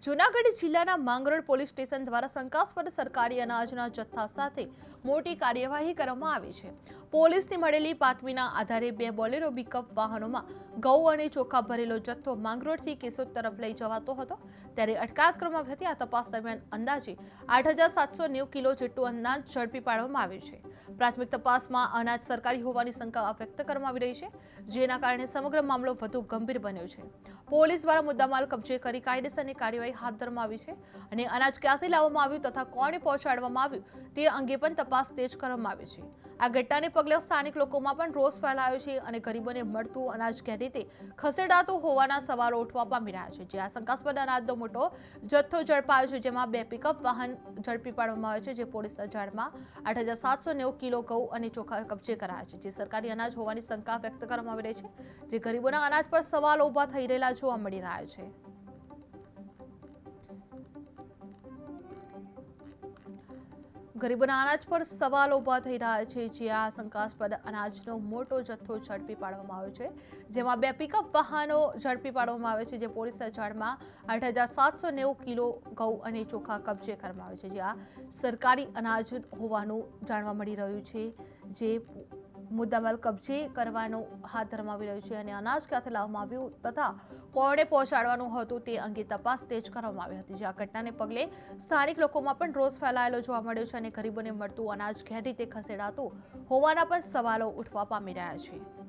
જૂનાગઢ જિલ્લાના Mangrol police station દ્વારા શંકાસ્પદ સરકારી અનાજના જથ્થા સાથે મોટી કાર્યવાહી કરવામાં આવી છે। પોલીસને મળેલી બાતમીના આધારે 2 બોલેરો પિકઅપ વાહનોમાં ઘઉં અને ચોખા ભરેલો જથ્થો માંગરોળથી કેશોદ તરફ લઈ જવાતો હતો, ત્યારે અટકાયત કરવામાં આવી હતી। આ તપાસ દરમિયાન અંદાજે 8790 કિલો જેટલું અનાજ ઝડપી પાડવામાં આવ્યું છે। પ્રાથમિક તપાસમાં અનાજ સરકારી હોવાની શંકા વ્યક્ત કરવામાં આવી રહી છે, જેના કારણે સમગ્ર મામલો વધુ ગંભીર બન્યો છે। પોલીસ દ્વારા મુદ્દામાલ કબજે કરી કાયદેસરની કાર્યવાહી હાથ ધરવામાં આવી છે અને અનાજ ક્યાંથી લાવવામાં આવ્યું તથા કોણે પહોંચાડવામાં આવ્યું તે અંગે પણ તપાસ તેજ કરવામાં આવી છે। આ ઘટનાને પગલે સ્થાનિક લોકોમાં પણ રોષ ફેલાયો છે અને ગરીબોને મળતું અનાજ કઈ રીતે ખસેડાતું હોવાના સવાલો ઉઠવા પામી રહ્યા છે। જે આ શંકાસ્પદ અનાજનો મોટો જથ્થો ઝડપાયો છે, જેમાં 2 પિકઅપ વાહન ઝડપી પાડવામાં આવ્યા છે, જે પોલીસના જાળમાં 8790 કિલો ઘઉં અને ચોખા કબજે કરાયા છે, જે સરકારી અનાજ હોવાની શંકા વ્યક્ત કરવામાં આવી રહી છે, જે ગરીબોના અનાજ પર સવાલો ઉભા થઈ રહેલા જોવા મળી રહ્યા છે। ગરીબોના અનાજ પર સવાલો ઉભા થઈ રહ્યા છે, જે આ શંકાસ્પદ અનાજનો મોટો જથ્થો ઝડપી પાડવામાં આવ્યો છે, જેમાં 2 પિકઅપ વાહનો ઝડપી પાડવામાં આવે છે, જે પોલીસના જાળમાં 8790 કિલો ઘઉં અને ચોખા કબજે કરવામાં આવે છે, જે આ સરકારી અનાજ હોવાનું જાણવા મળી રહ્યું છે। જે મુદ્દામાલ કબજે કરવાનો હાથ ધરવામાં આવી રહ્યું છે અને અનાજ ક્યાંથી લાવવામાં આવ્યું તથા કોણે પહોંચાડવાનું હતું તે અંગે તપાસ તેજ કરવામાં આવી હતી। જે આ ઘટનાને પગલે સ્થાનિક લોકોમાં પણ રોષ ફેલાયેલો જોવા મળ્યો છે અને ગરીબોને મળતું અનાજ કઈ રીતે ખસેડાતું હોવાના પણ સવાલો ઉઠવા પામી રહ્યા છે।